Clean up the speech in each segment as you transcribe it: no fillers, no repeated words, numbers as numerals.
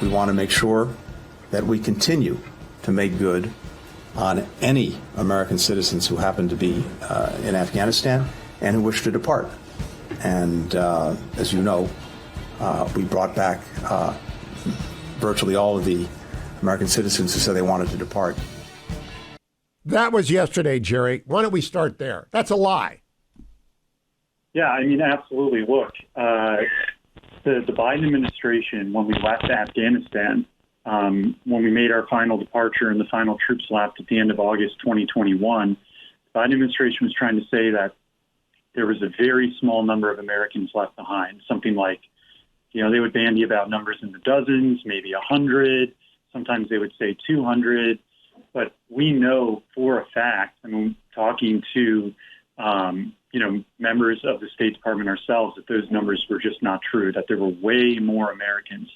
we want to make sure that we continue to make good on any American citizens who happen to be in Afghanistan and who wish to depart. And as you know, we brought back virtually all of the American citizens who said they wanted to depart. That was yesterday, Jerry. Why don't we start there? That's a lie. Yeah, I mean, absolutely. Look, the Biden administration, when we left Afghanistan, when we made our final departure and the final troops left at the end of August 2021, the Biden administration was trying to say that there was a very small number of Americans left behind, something like, they would bandy about numbers in the dozens, maybe 100. Sometimes they would say 200. But we know for a fact, I mean, talking to, members of the State Department ourselves, that those numbers were just not true, that there were way more Americans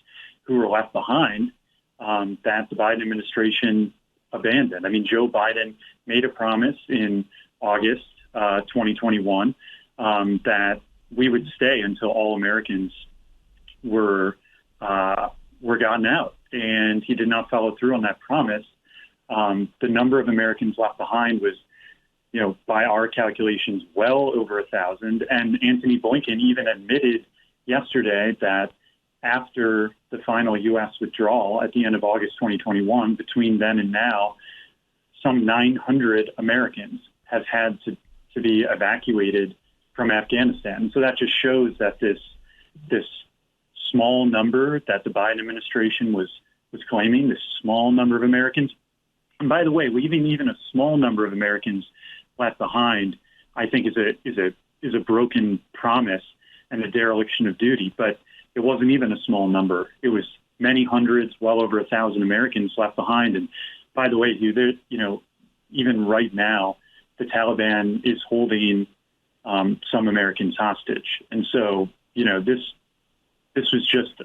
who were left behind that the Biden administration abandoned. I mean, Joe Biden made a promise in August 2021 that we would stay until all Americans were gotten out, and he did not follow through on that promise. The number of Americans left behind was, by our calculations, well over 1,000. And Antony Blinken even admitted yesterday that after the final U.S. withdrawal at the end of August 2021, between then and now, some 900 Americans have had to be evacuated from Afghanistan. So that just shows that this small number that the Biden administration was claiming, this small number of Americans. And by the way, leaving even a small number of Americans left behind, I think is a broken promise and a dereliction of duty. But it wasn't even a small number. It was many hundreds, well over 1,000 Americans left behind. And by the way, Hugh, even right now, the Taliban is holding some Americans hostage. And so, this was just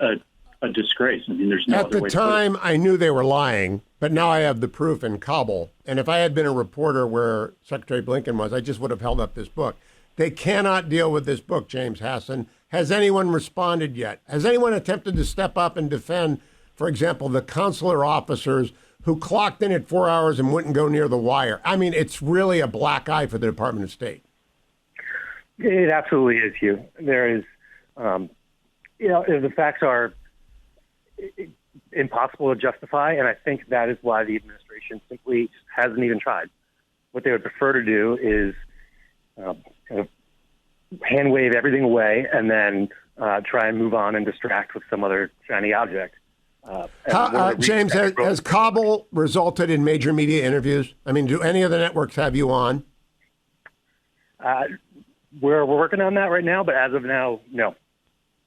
a disgrace. I mean, there's no other way. At the time, I knew they were lying, but now I have the proof in Kabul. And if I had been a reporter where Secretary Blinken was, I just would have held up this book. They cannot deal with this book, James Hasson. Has anyone responded yet? Has anyone attempted to step up and defend, for example, the consular officers who clocked in at 4 hours and wouldn't go near the wire? I mean, it's really a black eye for the Department of State. It absolutely is, Hugh. There is, the facts are impossible to justify, and I think that is why the administration simply hasn't even tried. What they would prefer to do is kind of hand wave everything away and then try and move on and distract with some other shiny object. James, has Kabul resulted in major media interviews? I mean, do any of the networks have you on? We're working on that right now, but as of now, no.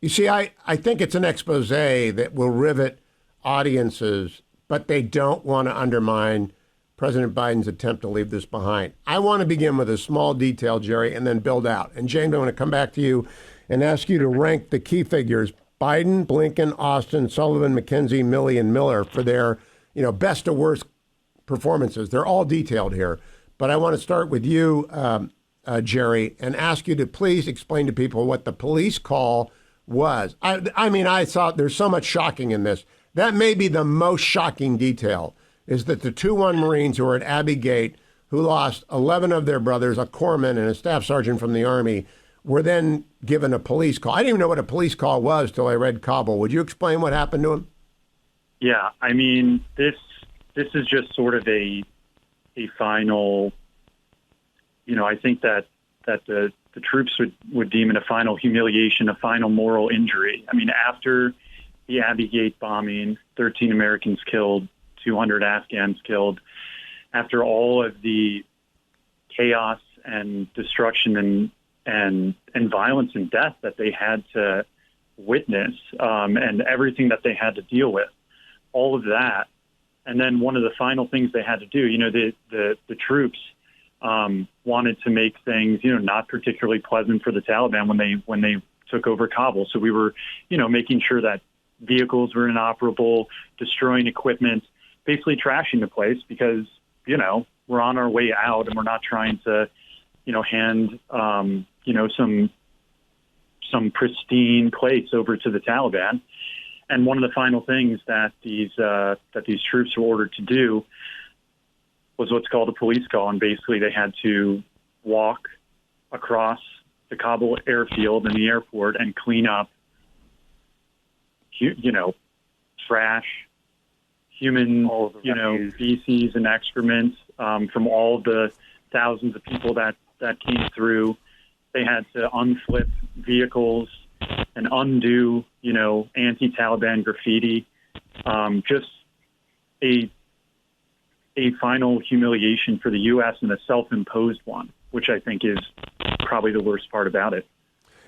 You see, I think it's an expose that will rivet audiences, but they don't want to undermine President Biden's attempt to leave this behind. I want to begin with a small detail, Jerry, and then build out. And James, I want to come back to you and ask you to rank the key figures: Biden, Blinken, Austin, Sullivan, McKenzie, Milley, and Miller for their, best to worst performances. They're all detailed here. But I want to start with you, Jerry, and ask you to please explain to people what the police call was. I saw there's so much shocking in this. That may be the most shocking detail, is that the 2-1 Marines who were at Abbey Gate, who lost 11 of their brothers, a corpsman and a staff sergeant from the Army, were then given a police call. I didn't even know what a police call was till I read Kabul. Would you explain what happened to him? Yeah, I mean, this is just sort of a final, I think that the troops would deem it a final humiliation, a final moral injury. I mean, after the Abbey Gate bombing, 13 Americans killed, 200 Afghans killed, after all of the chaos and destruction and violence and death that they had to witness, and everything that they had to deal with, all of that. And then one of the final things they had to do, the troops wanted to make things, not particularly pleasant for the Taliban when they took over Kabul. So we were, making sure that vehicles were inoperable, destroying equipment, basically trashing the place because, we're on our way out and we're not trying to, hand, some pristine place over to the Taliban. And one of the final things that these troops were ordered to do was what's called a police call, and basically they had to walk across the Kabul airfield and the airport and clean up, trash, human, feces and excrements from all the thousands of people that came through. They had to unflip vehicles and undo, anti-Taliban graffiti. Just a final humiliation for the U.S. and a self-imposed one, which I think is probably the worst part about it.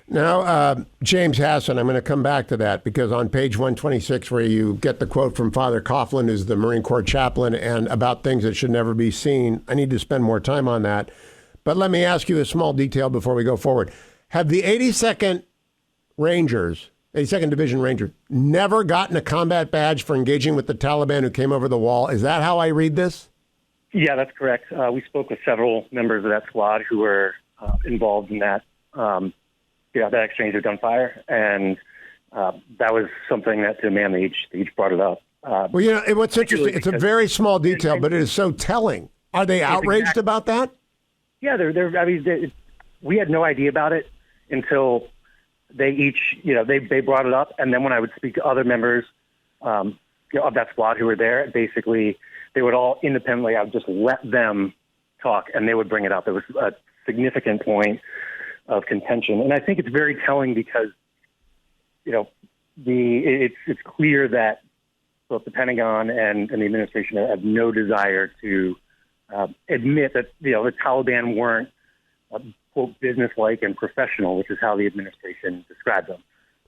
Now, James Hasson, I'm going to come back to that because on page 126, where you get the quote from Father Coughlin, who's the Marine Corps chaplain, and about things that should never be seen, I need to spend more time on that. But let me ask you a small detail before we go forward. Have the 82nd Division Rangers, never gotten a combat badge for engaging with the Taliban who came over the wall? Is that how I read this? Yeah, that's correct. We spoke with several members of that squad who were involved in that that exchange of gunfire, and that was something that to man they each brought it up. What's interesting, it's a very small detail, but it is so telling. Are they outraged about that? Yeah, we had no idea about it until they each, they brought it up, and then when I would speak to other members of that squad who were there, basically they would all independently, I would just let them talk, and they would bring it up. It was a significant point of contention, and I think it's very telling because, it's clear that both the Pentagon and the administration have no desire to admit that the Taliban weren't quote businesslike and professional, which is how the administration described them.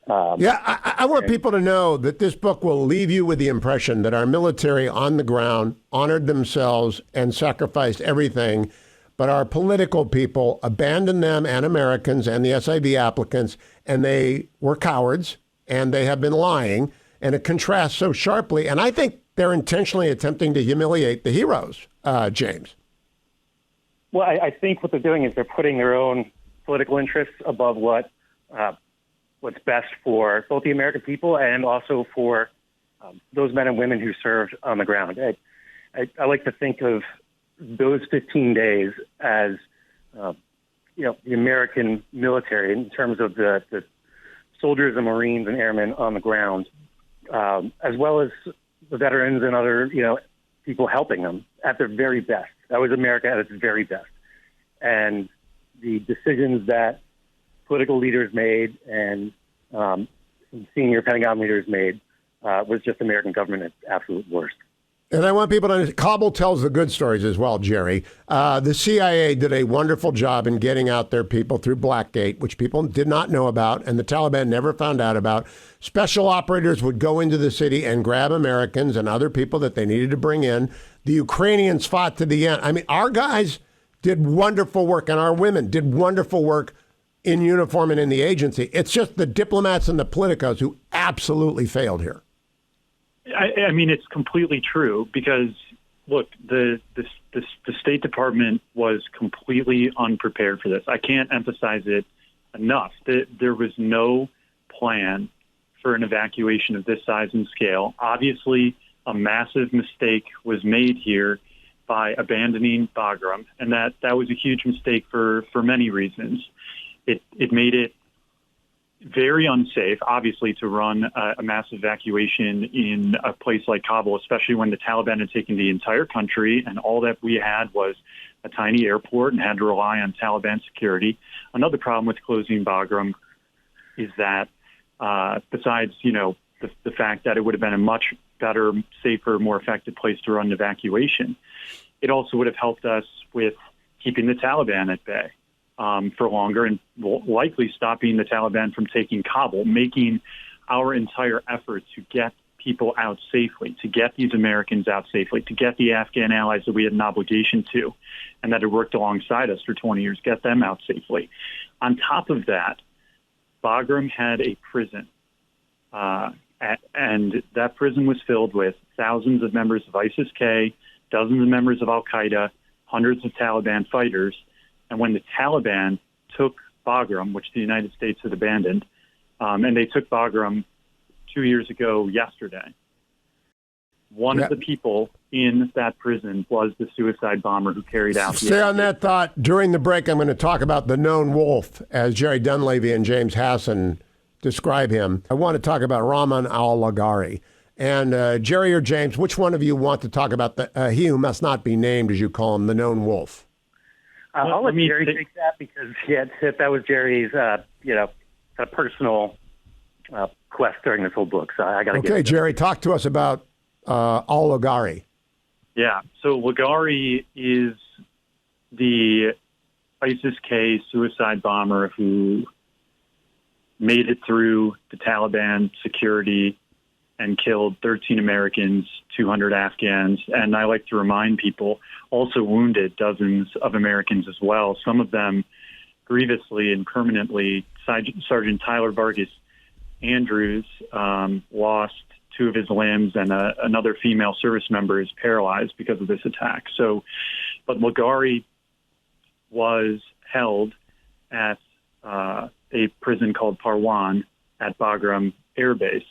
I want people to know that this book will leave you with the impression that our military on the ground honored themselves and sacrificed everything, but our political people abandoned them and Americans and the SIV applicants, and they were cowards, and they have been lying, and it contrasts so sharply. And I think they're intentionally attempting to humiliate the heroes, James. Well, I think what they're doing is they're putting their own political interests above what's best for both the American people and also for those men and women who served on the ground. I like to think of those 15 days as, the American military in terms of the soldiers and Marines and airmen on the ground, as well as the veterans and other, people helping them at their very best. That was America at its very best. And the decisions that political leaders made and senior Pentagon leaders made was just American government at its absolute worst. And I want people to understand, Kabul tells the good stories as well, Jerry. The CIA did a wonderful job in getting out their people through Blackgate, which people did not know about, and the Taliban never found out about. Special operators would go into the city and grab Americans and other people that they needed to bring in. The Ukrainians fought to the end. I mean, our guys did wonderful work, and our women did wonderful work in uniform and in the agency. It's just the diplomats and the politicos who absolutely failed here. I mean, it's completely true because, look, the State Department was completely unprepared for this. I can't emphasize it enough. There was no plan for an evacuation of this size and scale. Obviously, a massive mistake was made here by abandoning Bagram, and that was a huge mistake for many reasons. It made it very unsafe, obviously, to run a massive evacuation in a place like Kabul, especially when the Taliban had taken the entire country and all that we had was a tiny airport and had to rely on Taliban security. Another problem with closing Bagram is that besides, the fact that it would have been a much better, safer, more effective place to run an evacuation, it also would have helped us with keeping the Taliban at bay for longer and likely stopping the Taliban from taking Kabul, making our entire effort to get people out safely, to get these Americans out safely, to get the Afghan allies that we had an obligation to and that had worked alongside us for 20 years, get them out safely. On top of that, Bagram had a prison, and that prison was filled with thousands of members of ISIS-K, dozens of members of al-Qaeda, hundreds of Taliban fighters. And when the Taliban took Bagram, which the United States had abandoned, and they took Bagram 2 years ago yesterday. One of the people in that prison was the suicide bomber who carried out the Stay on that thought. During the break, I'm going to talk about the known wolf, as Jerry Dunleavy and James Hasson describe him. I want to talk about Rahman al-Lagari. And Jerry or James, which one of you want to talk about the Hugh must not be named, as you call him, the known wolf? I'll let Jerry take that because that was Jerry's, kind of personal quest during this whole book. So I got to get Okay, Jerry, talk to us about al-Lagari. Yeah, so Lagari is the ISIS-K suicide bomber who made it through the Taliban security and killed 13 Americans, 200 Afghans, and I like to remind people, also wounded dozens of Americans as well, some of them grievously and permanently. Sergeant Tyler Vargas Andrews lost 2 of his limbs, and another female service member is paralyzed because of this attack. But Lagari was held at a prison called Parwan at Bagram Air Base.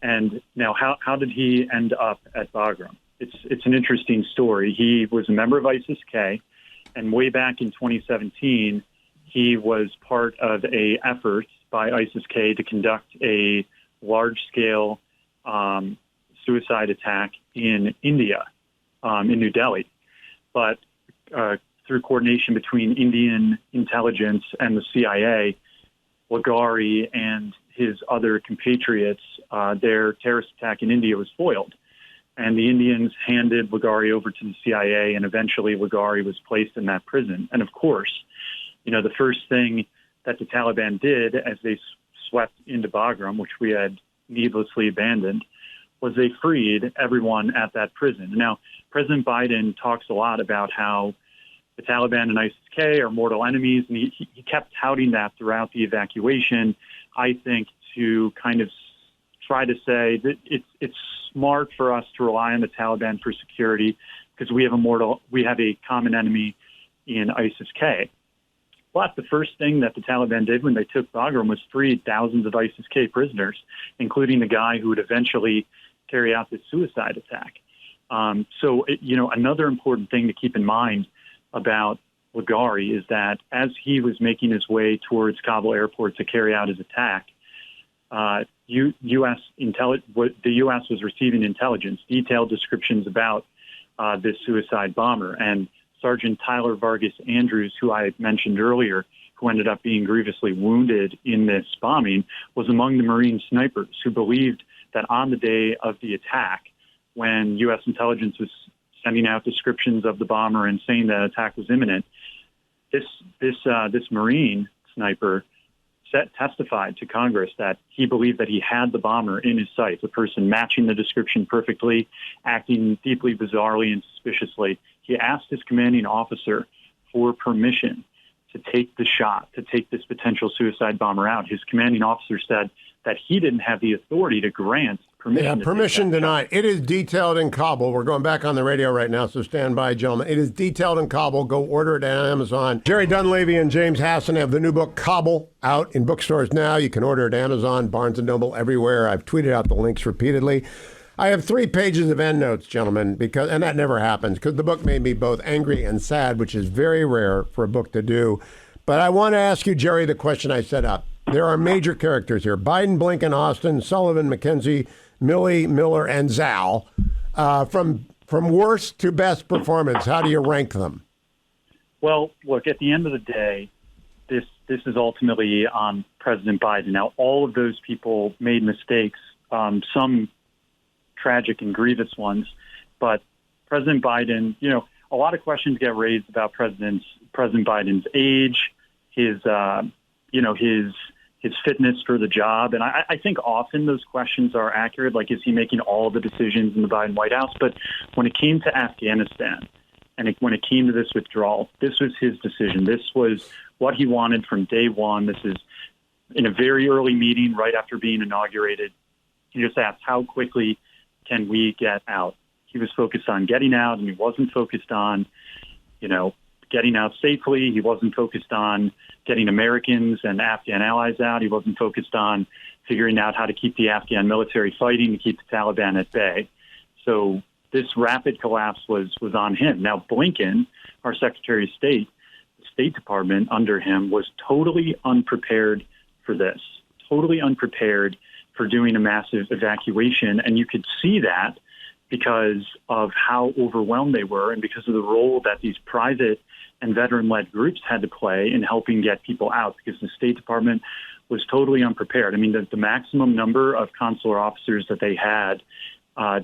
And now, how did he end up at Bagram? It's an interesting story. He was a member of ISIS-K, and way back in 2017, he was part of a effort by ISIS-K to conduct a large-scale suicide attack in India, in New Delhi. But through coordination between Indian intelligence and the CIA, Lagari and his other compatriots, their terrorist attack in India was foiled. And the Indians handed Lagari over to the CIA, and eventually Lagari was placed in that prison. And of course, the first thing that the Taliban did as they swept into Bagram, which we had needlessly abandoned, was they freed everyone at that prison. Now, President Biden talks a lot about how the Taliban and ISIS-K are mortal enemies, and he kept touting that throughout the evacuation, I think, to kind of try to say that it's smart for us to rely on the Taliban for security because we have a common enemy in ISIS-K. But the first thing that the Taliban did when they took Bagram was free thousands of ISIS-K prisoners, including the guy who would eventually carry out this suicide attack. Another important thing to keep in mind about Lagari is that as he was making his way towards Kabul airport to carry out his attack, the U.S. was receiving intelligence, detailed descriptions about this suicide bomber. And Sergeant Tyler Vargas Andrews, who I mentioned earlier, who ended up being grievously wounded in this bombing, was among the Marine snipers who believed that on the day of the attack, when U.S. intelligence was sending out descriptions of the bomber and saying that attack was imminent, this Marine sniper testified to Congress that he believed that he had the bomber in his sights, a person matching the description perfectly, acting deeply bizarrely and suspiciously. He asked his commanding officer for permission to take the shot, to take this potential suicide bomber out. His commanding officer said that he didn't have the authority to grant permission. Yeah, permission denied. It is detailed in Kabul. We're going back on the radio right now, so stand by, gentlemen. It is detailed in Kabul. Go order it on Amazon. Jerry Dunleavy and James Hasson have the new book, Kabul, out in bookstores now. You can order it at Amazon, Barnes & Noble, everywhere. I've tweeted out the links repeatedly. I have 3 pages of endnotes, gentlemen, and that never happens, because the book made me both angry and sad, which is very rare for a book to do. But I want to ask you, Jerry, the question I set up. There are major characters here: Biden, Blinken, Austin, Sullivan, McKenzie, Milley, Miller, and Zal. From worst to best performance, how do you rank them? Well, look, at the end of the day, this is ultimately on President Biden. Now, all of those people made mistakes, some tragic and grievous ones, but President Biden, a lot of questions get raised about President Biden's age, his fitness for the job. And I think often those questions are accurate, like, is he making all the decisions in the Biden White House? But when it came to Afghanistan and when it came to this withdrawal, this was his decision. This was what he wanted from day one. This is in a very early meeting right after being inaugurated. He just asked, how quickly can we get out? He was focused on getting out, and he wasn't focused on, getting out safely. He wasn't focused on getting Americans and Afghan allies out. He wasn't focused on figuring out how to keep the Afghan military fighting to keep the Taliban at bay. So this rapid collapse was on him. Now, Blinken, our Secretary of State, the State Department under him, was totally unprepared for this, totally unprepared for doing a massive evacuation. And you could see that because of how overwhelmed they were and because of the role that these private and veteran-led groups had to play in helping get people out, because the State Department was totally unprepared. I mean, the maximum number of consular officers that they had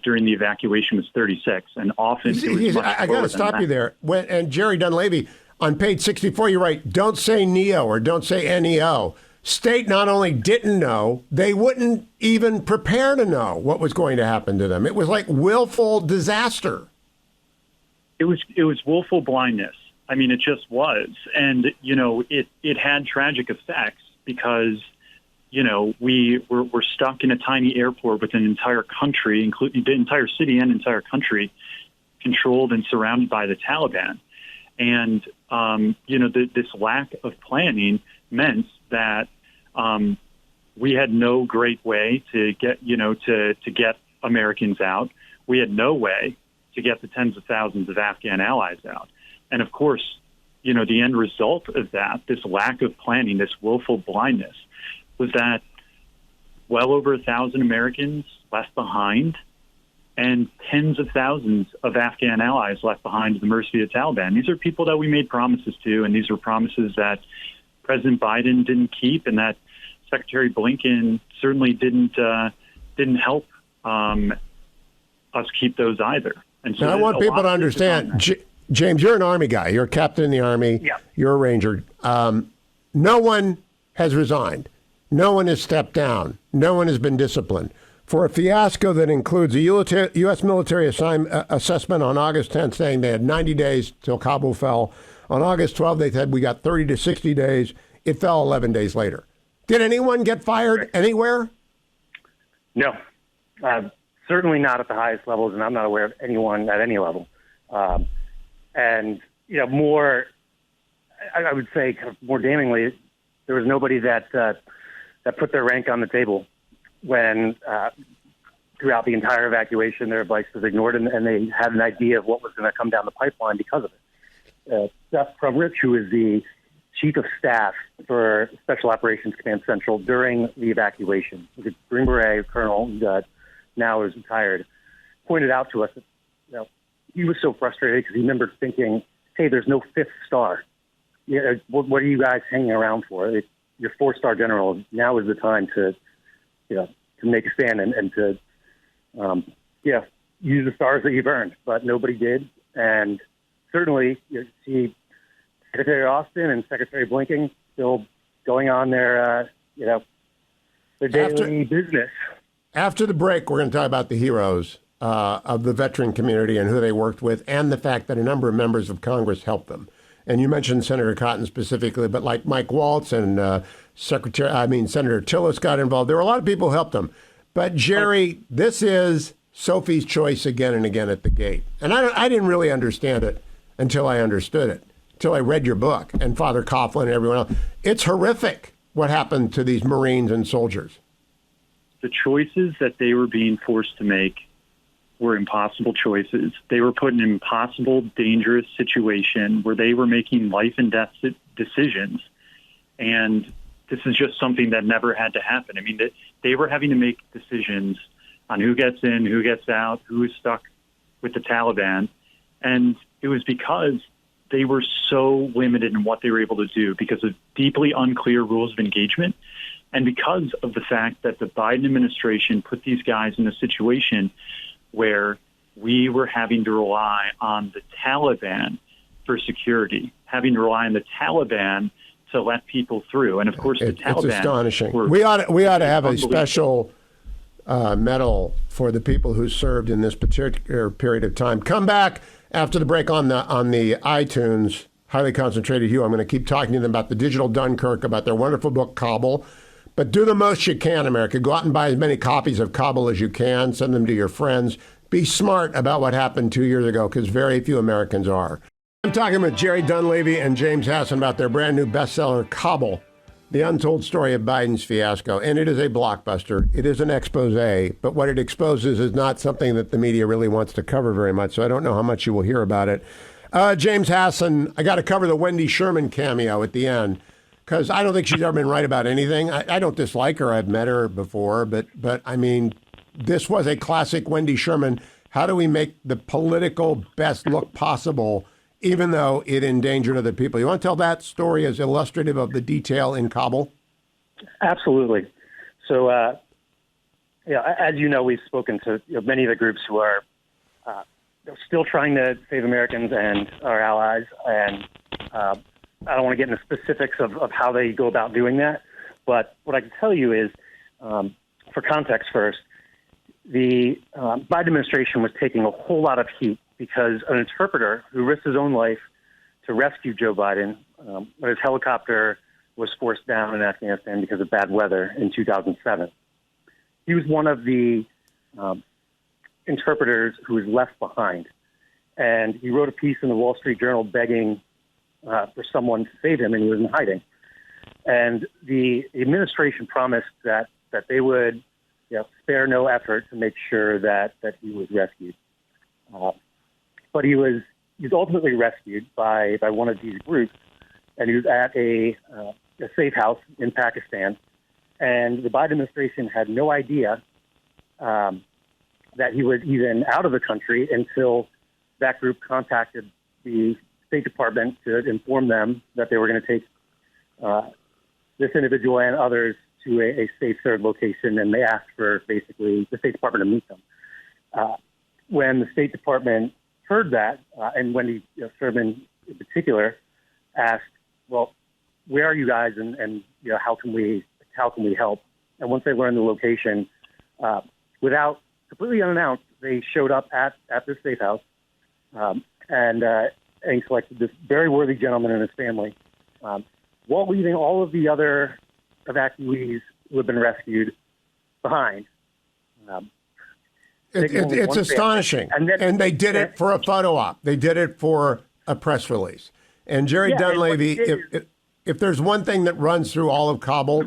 during the evacuation was 36, and often it was much I got to stop you there. And Jerry Dunleavy, on page 64, you write, don't say NEO or don't say NEO. State not only didn't know, they wouldn't even prepare to know what was going to happen to them. It was like willful disaster. It was willful blindness. I mean, it just was. And, it had tragic effects because, we're stuck in a tiny airport with an entire country, including the entire city and entire country, controlled and surrounded by the Taliban. And, this lack of planning meant that we had no great way to get, to get Americans out. We had no way to get the tens of thousands of Afghan allies out. And of course, the end result of that, this lack of planning, this willful blindness, was that well over 1,000 Americans left behind and tens of thousands of Afghan allies left behind to the mercy of the Taliban. These are people that we made promises to, and these were promises that President Biden didn't keep, and that Secretary Blinken certainly didn't help us keep those either. And so now, I want people to understand, James, you're an Army guy. You're a captain in the Army. Yeah. You're a Ranger. No one has resigned. No one has stepped down. No one has been disciplined. For a fiasco that includes a U.S. military assessment on August 10th saying they had 90 days till Kabul fell. On August 12th, they said we got 30 to 60 days. It fell 11 days later. Did anyone get fired anywhere? No. Certainly not at the highest levels, and I'm not aware of anyone at any level. And, more, I would say kind of more damningly, there was nobody that put their rank on the table when throughout the entire evacuation, their advice was ignored, and they had an idea of what was going to come down the pipeline because of it. Seth Prumrich, who is the chief of staff for Special Operations Command Central during the evacuation, the Green Beret colonel that now is retired, pointed out to us that he was so frustrated because he remembered thinking, hey, there's no fifth star. What are you guys hanging around for? You're four-star general. Now is the time to make a stand and to, use the stars that you've earned. But nobody did. And certainly you see Secretary Austin and Secretary Blinken still going on their daily business. After the break, we're going to talk about the heroes of the veteran community and who they worked with, and the fact that a number of members of Congress helped them. And you mentioned Senator Cotton specifically, but like Mike Waltz and Senator Tillis got involved. There were a lot of people who helped them. But Jerry, this is Sophie's choice again and again at the gate. And I didn't really understand it until I understood it, until I read your book and Father Coughlin and everyone else. It's horrific what happened to these Marines and soldiers. The choices that they were being forced to make were impossible choices. They were put in an impossible, dangerous situation where they were making life and death decisions. And this is just something that never had to happen. I mean, they were having to make decisions on who gets in, who gets out, who is stuck with the Taliban. And it was because they were so limited in what they were able to do because of deeply unclear rules of engagement. And because of the fact that the Biden administration put these guys in a situation where we were having to rely on the Taliban for security, having to rely on the Taliban to let people through. And of course, the Taliban. It's astonishing. We ought to have a special medal for the people who served in this particular period of time. Come back after the break on the iTunes, highly concentrated Hugh. I'm going to keep talking to them about the digital Dunkirk, about their wonderful book, Kabul. But do the most you can, America. Go out and buy as many copies of Kabul as you can. Send them to your friends. Be smart about what happened 2 years ago, because very few Americans are. I'm talking with Jerry Dunleavy and James Hasson about their brand new bestseller, Kabul, The Untold Story of Biden's Fiasco. And it is a blockbuster. It is an expose, but what it exposes is not something that the media really wants to cover very much, so I don't know how much you will hear about it. James Hasson, I got to cover the Wendy Sherman cameo at the end, because I don't think she's ever been right about anything. I don't dislike her. I've met her before, but I mean, this was a classic Wendy Sherman. How do we make the political best look possible, even though it endangered other people? You want to tell that story as illustrative of the detail in Kabul? Absolutely. So, as you know, we've spoken to many of the groups who are still trying to save Americans and our allies, and I don't want to get into specifics of how they go about doing that, but what I can tell you is, for context first, the Biden administration was taking a whole lot of heat because an interpreter who risked his own life to rescue Joe Biden when his helicopter was forced down in Afghanistan because of bad weather in 2007. He was one of the interpreters who was left behind. And he wrote a piece in the Wall Street Journal begging for someone to save him, and he was in hiding. And the administration promised that they would spare no effort to make sure that he was rescued. But he was ultimately rescued by one of these groups, and he was at a safe house in Pakistan. And the Biden administration had no idea that he was even out of the country until that group contacted the State Department to inform them that they were going to take this individual and others to a safe third location, and they asked for basically the State Department to meet them. When the State Department heard that, and Wendy Sherman in particular asked, "Well, where are you guys, and how can we help?" And once they learned the location, without completely unannounced, they showed up at this safe house, and he selected this very worthy gentleman and his family, while leaving all of the other evacuees who have been rescued behind. It's astonishing. And they did it for a photo op. They did it for a press release. And Jerry Dunleavy, if there's one thing that runs through all of Kabul,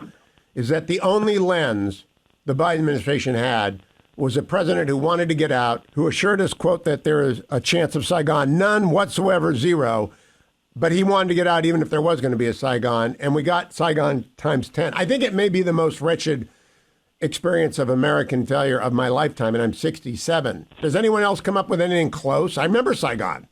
is that the only lens the Biden administration had was a president who wanted to get out, who assured us, quote, that there is a chance of Saigon, none whatsoever, zero. But he wanted to get out even if there was going to be a Saigon, and we got Saigon times 10. I think it may be the most wretched experience of American failure of my lifetime, and I'm 67. Does anyone else come up with anything close? I remember Saigon.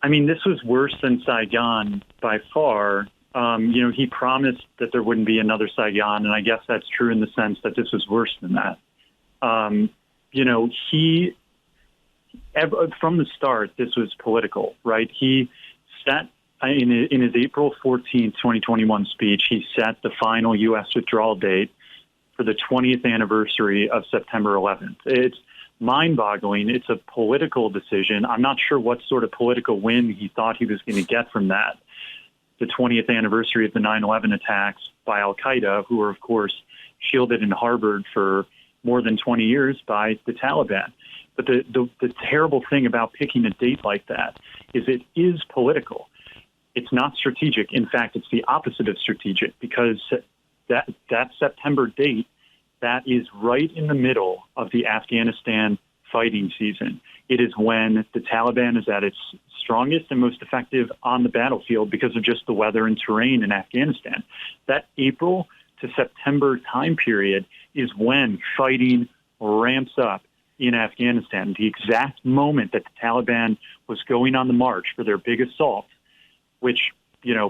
I mean, this was worse than Saigon by far. He promised that there wouldn't be another Saigon, and I guess that's true in the sense that this was worse than that. He from the start, this was political, right? He set, in his April 14th, 2021 speech, he set the final U.S. withdrawal date for the 20th anniversary of September 11th. It's mind-boggling. It's a political decision. I'm not sure what sort of political win he thought he was going to get from that. The 20th anniversary of the 9/11 attacks by al-Qaeda, who were, of course, shielded and harbored for more than 20 years by the Taliban. But the terrible thing about picking a date like that is it is political. It's not strategic. In fact, it's the opposite of strategic, because that September date, that is right in the middle of the Afghanistan fighting season. It is when the Taliban is at its strongest and most effective on the battlefield because of just the weather and terrain in Afghanistan. That April to September time period is when fighting ramps up in Afghanistan. The exact moment that the Taliban was going on the march for their big assault, which,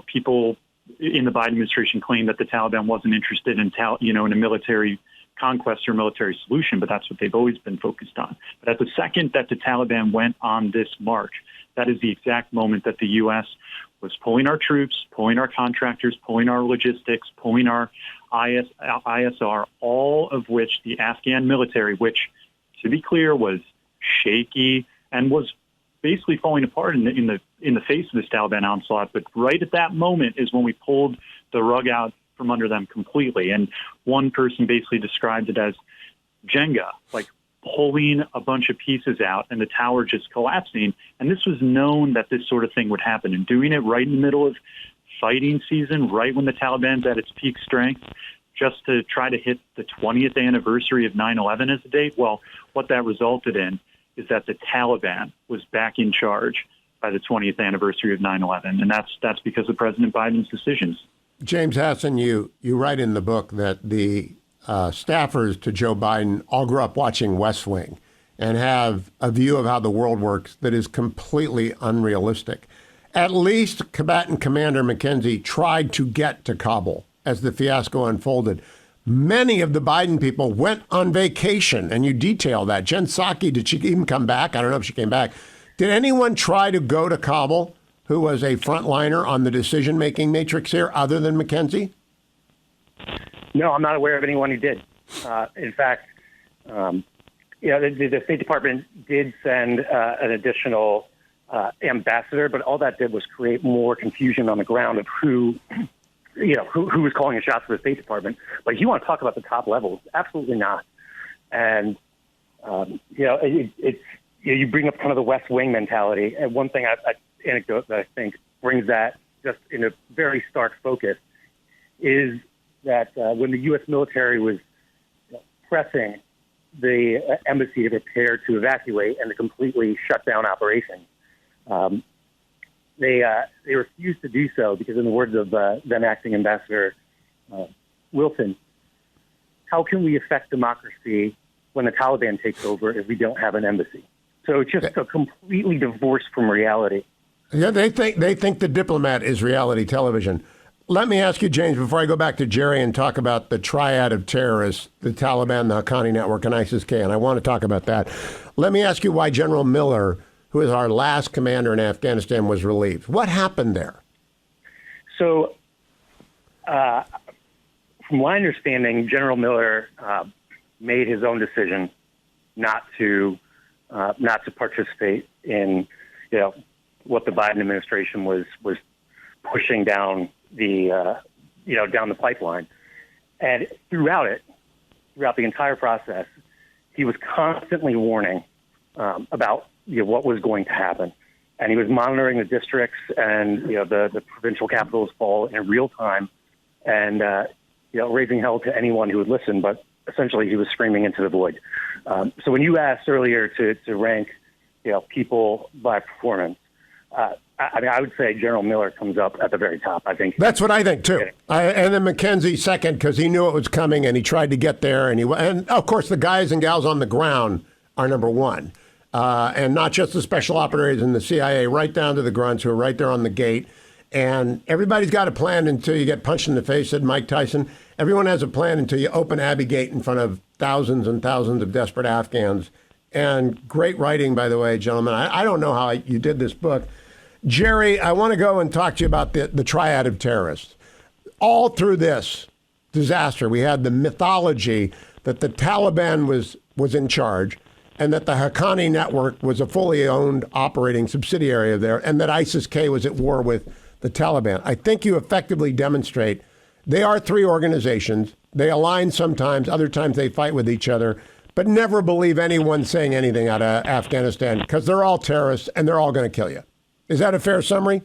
people in the Biden administration claim that the Taliban wasn't interested in, in a military conquest or military solution, but that's what they've always been focused on. But at the second that the Taliban went on this march, that is the exact moment that the U.S. was pulling our troops, pulling our contractors, pulling our logistics, pulling our ISR, all of which the Afghan military, which, to be clear, was shaky and was basically falling apart in the face of this Taliban onslaught. But right at that moment is when we pulled the rug out from under them completely. And one person basically described it as Jenga. Like, pulling a bunch of pieces out and the tower just collapsing. And this was known that this sort of thing would happen, and doing it right in the middle of fighting season, right when the Taliban's at its peak strength, just to try to hit the 20th anniversary of 9/11 as a date. Well, what that resulted in is that the Taliban was back in charge by the 20th anniversary of 9/11. And that's because of President Biden's decisions. James Hasson, you write in the book that the staffers to Joe Biden all grew up watching West Wing and have a view of how the world works that is completely unrealistic. At least Combatant Commander McKenzie tried to get to Kabul as the fiasco unfolded. Many of the Biden people went on vacation, and you detail that. Jen Psaki, did she even come back? I don't know if she came back. Did anyone try to go to Kabul who was a frontliner on the decision-making matrix here other than McKenzie? No, I'm not aware of anyone who did. In fact, the State Department did send an additional ambassador, but all that did was create more confusion on the ground of who was calling the shots for the State Department. But if you want to talk about the top levels, absolutely not. And you bring up kind of the West Wing mentality, and one thing anecdote that I think brings that just in a very stark focus is that when the U.S. military was pressing the embassy to prepare to evacuate and to completely shut down operations, they refused to do so because, in the words of then acting Ambassador Wilson, how can we affect democracy when the Taliban takes over if we don't have an embassy? So it's just so completely divorced from reality. Yeah, they think the Diplomat is reality television. Let me ask you, James, before I go back to Jerry and talk about the triad of terrorists, the Taliban, the Haqqani Network, and ISIS-K, and I want to talk about that. Let me ask you why General Miller, who is our last commander in Afghanistan, was relieved. What happened there? So, from my understanding, General Miller made his own decision not to participate in, what the Biden administration was pushing down down the pipeline. And throughout the entire process, he was constantly warning about what was going to happen. And he was monitoring the districts and the provincial capitals fall in real time, and raising hell to anyone who would listen. But essentially, he was screaming into the void. So when you asked earlier to rank people by performance, I would say General Miller comes up at the very top. I think that's what I think too. And then McKenzie second because he knew it was coming and he tried to get there. And of course the guys and gals on the ground are number one, and not just the special operators in the CIA, right down to the grunts who are right there on the gate. And everybody's got a plan until you get punched in the face, said Mike Tyson. Everyone has a plan until you open Abbey Gate in front of thousands and thousands of desperate Afghans. And great writing, by the way, gentlemen. I don't know how you did this book. Jerry, I want to go and talk to you about the triad of terrorists. All through this disaster, we had the mythology that the Taliban was in charge and that the Haqqani Network was a fully owned operating subsidiary of there, and that ISIS-K was at war with the Taliban. I think you effectively demonstrate they are three organizations. They align sometimes, other times they fight with each other, but never believe anyone saying anything out of Afghanistan because they're all terrorists and they're all going to kill you. Is that a fair summary?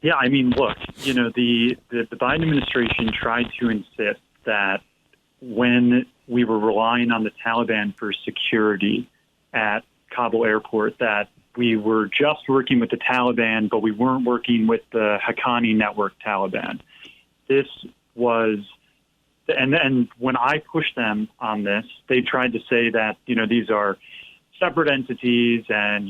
Yeah, I mean, look, the Biden administration tried to insist that when we were relying on the Taliban for security at Kabul airport, that we were just working with the Taliban, but we weren't working with the Haqqani Network Taliban. This was, and then when I pushed them on this, they tried to say that, these are separate entities and,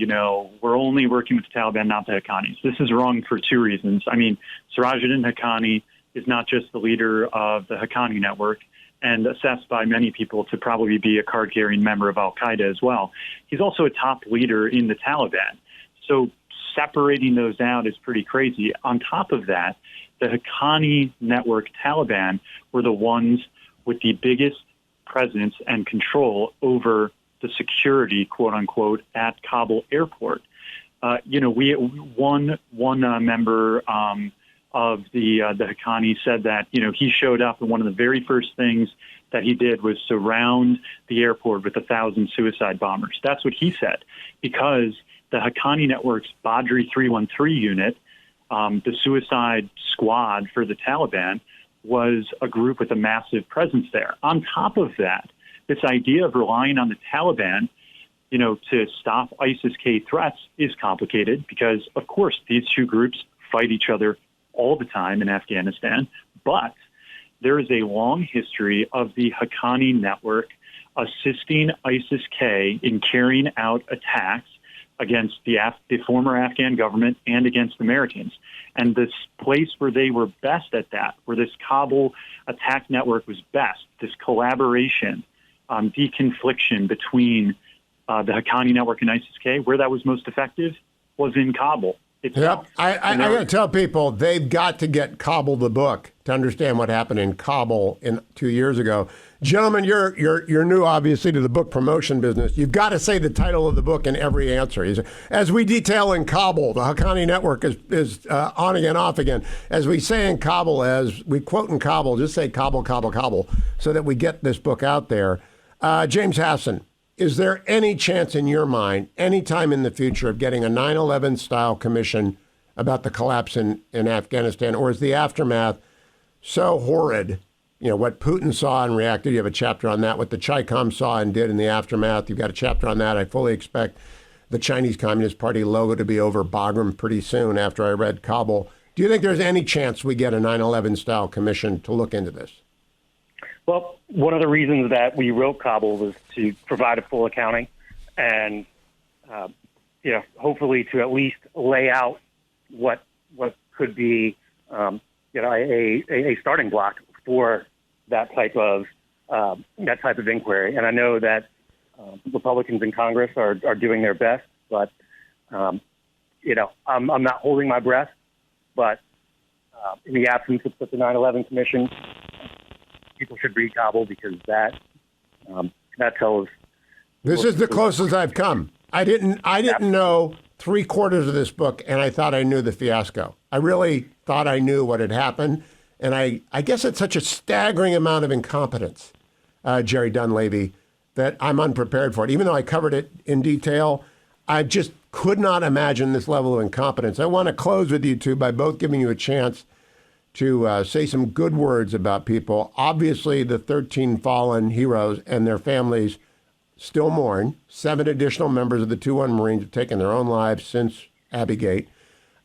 we're only working with the Taliban, not the Haqqanis. This is wrong for two reasons. I mean, Sirajuddin Haqqani is not just the leader of the Haqqani Network and assessed by many people to probably be a card-carrying member of al-Qaeda as well. He's also a top leader in the Taliban. So separating those out is pretty crazy. On top of that, the Haqqani Network Taliban were the ones with the biggest presence and control over the security, quote unquote, at Kabul airport. We one member of the Haqqani said that he showed up, and one of the very first things that he did was surround the airport with 1,000 suicide bombers. That's what he said, because the Haqqani Network's Badri 313 unit, the suicide squad for the Taliban, was a group with a massive presence there. On top of that, this idea of relying on the Taliban, to stop ISIS-K threats is complicated because, of course, these two groups fight each other all the time in Afghanistan. But there is a long history of the Haqqani Network assisting ISIS-K in carrying out attacks against the former Afghan government and against Americans. And this place where they were best at that, where this Kabul attack network was best, this collaboration, deconfliction between the Haqqani Network and ISIS-K, where that was most effective was in Kabul itself. Yep. I got to tell people they've got to get Kabul the book to understand what happened in Kabul 2 years ago. Gentlemen, you're new, obviously, to the book promotion business. You've got to say the title of the book in every answer. As we detail in Kabul, the Haqqani Network is on again, off again. As we say in Kabul, as we quote in Kabul, just say Kabul, Kabul, Kabul, so that we get this book out there. James Hasson, is there any chance in your mind, any time in the future, of getting a 9/11 style commission about the collapse in Afghanistan, or is the aftermath so horrid? What Putin saw and reacted, you have a chapter on that. What the Chi-Com saw and did in the aftermath, you've got a chapter on that. I fully expect the Chinese Communist Party logo to be over Bagram pretty soon after I read Kabul. Do you think there's any chance we get a 9/11 style commission to look into this? Well, one of the reasons that we wrote Kabul was to provide a full accounting and, hopefully to at least lay out what could be, a starting block for that type of inquiry. And I know that Republicans in Congress are doing their best, but I'm not holding my breath. But in the absence of the 9/11 Commission, people should read Kabul because that tells. This is the closest I've come. I didn't know 3/4 of this book, and I thought I knew the fiasco. I really thought I knew what had happened, and I guess it's such a staggering amount of incompetence, Jerry Dunleavy, that I'm unprepared for it. Even though I covered it in detail, I just could not imagine this level of incompetence. I want to close with you two by both giving you a chance to say some good words about people. Obviously, the 13 fallen heroes and their families still mourn. 7 additional members of the 2-1 Marines have taken their own lives since Abbey Gate.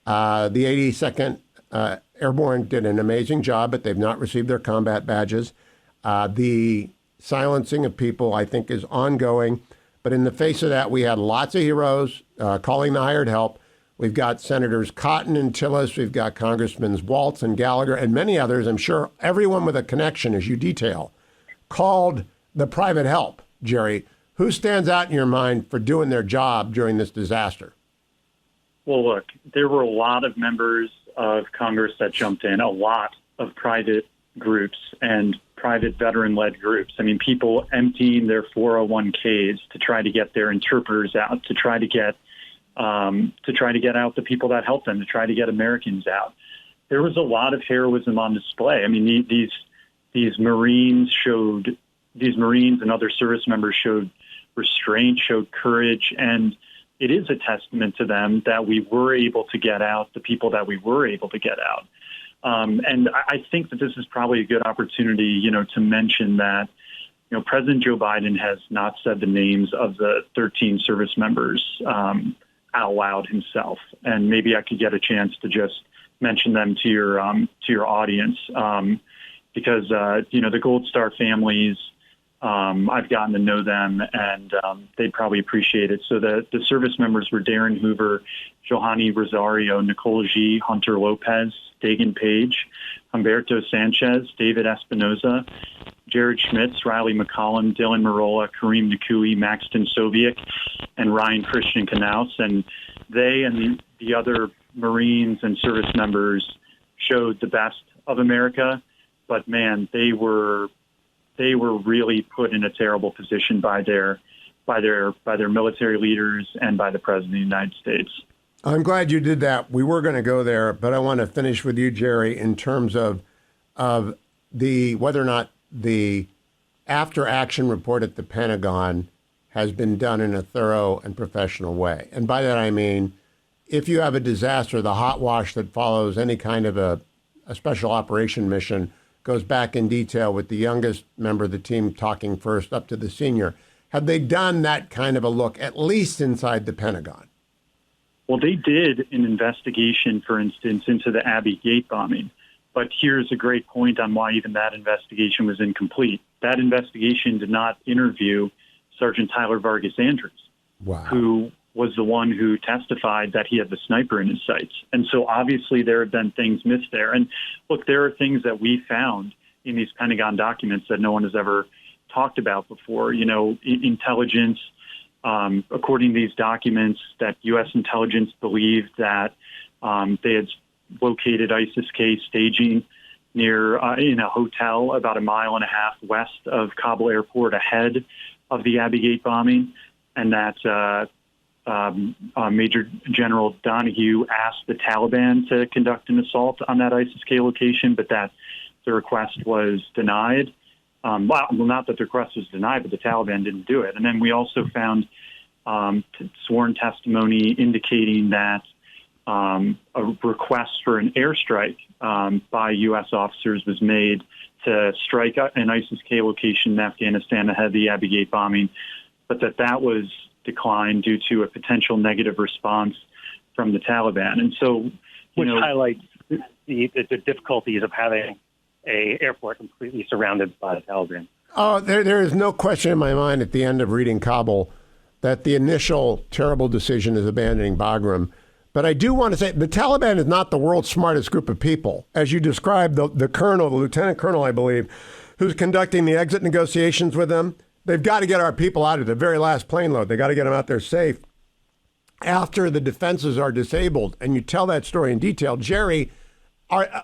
The 82nd Airborne did an amazing job, but they've not received their combat badges. The silencing of people, I think, is ongoing. But in the face of that, we had lots of heroes calling the hired help. We've got Senators Cotton and Tillis. We've got Congressmen Waltz and Gallagher and many others. I'm sure everyone with a connection, as you detail, called the private help. Jerry, who stands out in your mind for doing their job during this disaster? Well, look, there were a lot of members of Congress that jumped in, a lot of private groups and private veteran-led groups. I mean, people emptying their 401ks to try to get their interpreters out, to try to get out the people that helped them, to try to get Americans out. There was a lot of heroism on display. I mean, these Marines and other service members showed restraint, showed courage, and it is a testament to them that we were able to get out the people that we were able to get out. And I think that this is probably a good opportunity, to mention that, President Joe Biden has not said the names of the 13 service members out loud himself. And maybe I could get a chance to just mention them to your audience because, the Gold Star families, I've gotten to know them, and they'd probably appreciate it. So the service members were Darren Hoover, Johanny Rosario, Nicole G., Hunter Lopez, Dagan Page, Humberto Sanchez, David Espinoza, Jared Schmitz, Riley McCollum, Dylan Marola, Kareem Nakui, Maxton Soviak, and Ryan Christian Knaus. And they and the other Marines and service members showed the best of America. But, man, they were really put in a terrible position by their military leaders and by the President of the United States. I'm glad you did that. We were going to go there, but I want to finish with you, Jerry, in terms of the whether or not the after-action report at the Pentagon has been done in a thorough and professional way. And by that I mean, if you have a disaster, the hot wash that follows any kind of a special operation mission goes back in detail with the youngest member of the team talking first up to the senior. Have they done that kind of a look, at least inside the Pentagon? Well, they did an investigation, for instance, into the Abbey gate bombing. But here's a great point on why even that investigation was incomplete. That investigation did not interview Sergeant Tyler Vargas Andrews, wow, who was the one who testified that he had the sniper in his sights. And so obviously there have been things missed there. And look, there are things that we found in these Pentagon documents that no one has ever talked about before. You know, intelligence, according to these documents, that U.S. intelligence believed that they had located ISIS-K staging near in a hotel about a mile and a half west of Kabul airport ahead of the Abbey gate bombing, and that Major General Donahue asked the Taliban to conduct an assault on that ISIS-K location, but that the request was denied. Well, not that the request was denied, but the Taliban didn't do it. And then we also found sworn testimony indicating that a request for an airstrike by U.S. officers was made to strike an ISIS-K location in Afghanistan ahead of the Abbey gate bombing, but that was declined due to a potential negative response from the Taliban. And so, which highlights the difficulties of having a airport completely surrounded by the Taliban. Oh, there is no question in my mind at the end of reading Kabul that the initial terrible decision is abandoning Bagram. But I do want to say the Taliban is not the world's smartest group of people. As you described, the colonel, the lieutenant colonel, I believe, who's conducting the exit negotiations with them, they've got to get our people out of the very last plane load. They got to get them out there safe. After the defenses are disabled, and you tell that story in detail, Jerry,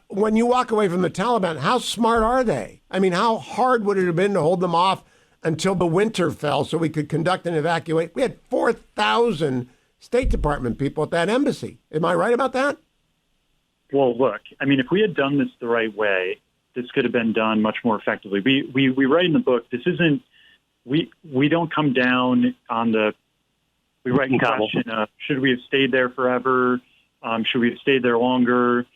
when you walk away from the Taliban, how smart are they? I mean, how hard would it have been to hold them off until the winter fell so we could conduct an evacuation? We had 4,000 State Department people at that embassy. Am I right about that? Well, look, I mean, if we had done this the right way, this could have been done much more effectively. We write in the book, this isn't, we don't come down on we write in question of, should we have stayed there forever? Should we have stayed there longer?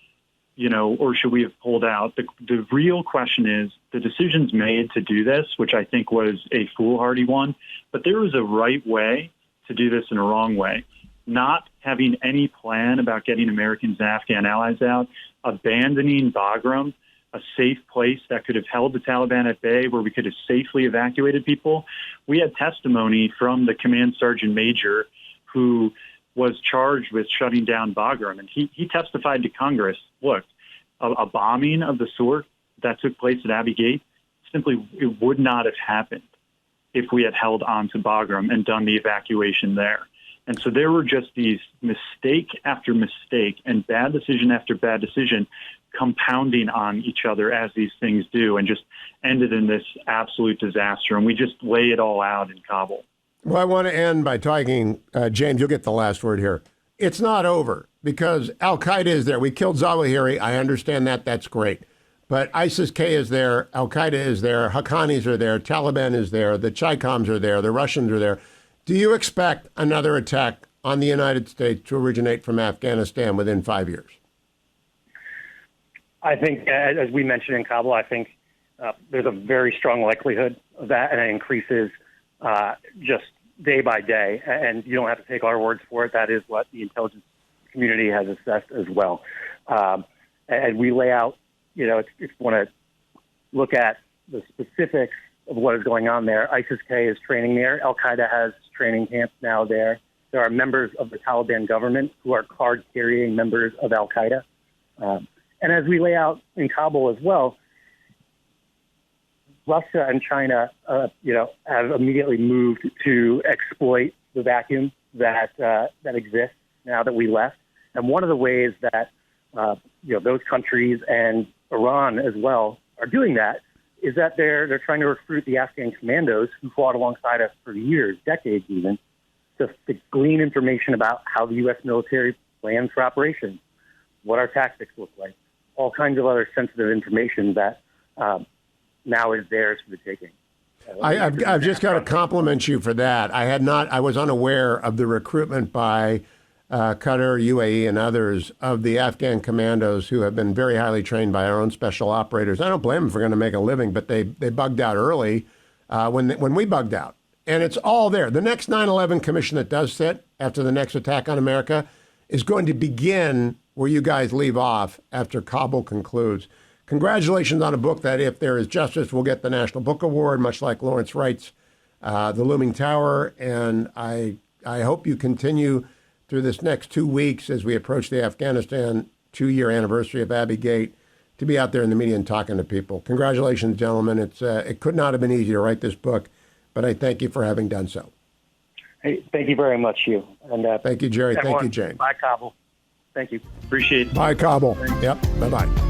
Or should we have pulled out? The real question is the decisions made to do this, which I think was a foolhardy one, but there was a right way to do this in a wrong way. Not having any plan about getting Americans and Afghan allies out, abandoning Bagram, a safe place that could have held the Taliban at bay, where we could have safely evacuated people. We had testimony from the command sergeant major who was charged with shutting down Bagram, and he testified to Congress, look, a bombing of the sort that took place at Abbey Gate, simply it would not have happened if we had held on to Bagram and done the evacuation there. And so there were just these mistake after mistake and bad decision after bad decision compounding on each other as these things do, and just ended in this absolute disaster. And we just lay it all out in Kabul. Well, I want to end by talking, James, you'll get the last word here. It's not over because Al-Qaeda is there. We killed Zawahiri. I understand that. That's great. But ISIS-K is there, Al-Qaeda is there, Haqqanis are there, Taliban is there, the Chaikhams are there, the Russians are there. Do you expect another attack on the United States to originate from Afghanistan within 5 years? I think, as we mentioned in Kabul, I think there's a very strong likelihood of that, and it increases just day by day. And you don't have to take our words for it. That is what the intelligence community has assessed as well. And we lay out, if you want to look at the specifics of what is going on there, ISIS-K is training there. Al-Qaeda has training camps now there. There are members of the Taliban government who are card-carrying members of Al-Qaeda. And as we lay out in Kabul as well, Russia and China, have immediately moved to exploit the vacuum that exists now that we left. And one of the ways that those countries and Iran as well are doing that is that they're trying to recruit the Afghan commandos who fought alongside us for years, decades even, to glean information about how the U.S. military plans for operations, what our tactics look like, all kinds of other sensitive information that now is theirs for the taking. I've just got to compliment you for that. I was unaware of the recruitment by Qatar, UAE, and others of the Afghan commandos who have been very highly trained by our own special operators. I don't blame them for going to make a living, but they bugged out early when we bugged out. And it's all there. The next 9/11 commission that does sit after the next attack on America is going to begin where you guys leave off after Kabul concludes. Congratulations on a book that, if there is justice, will get the National Book Award, much like Lawrence Wright's The Looming Tower. And I hope you continue through this next 2 weeks as we approach the Afghanistan 2-year anniversary of Abbey Gate to be out there in the media and talking to people. Congratulations, gentlemen. It could not have been easy to write this book, but I thank you for having done so. Hey, thank you very much, Hugh. And thank you, Jerry. Everyone, thank you, Jane. Bye, Kabul. Thank you. Appreciate it. Bye, Kabul. Yep. Bye-bye.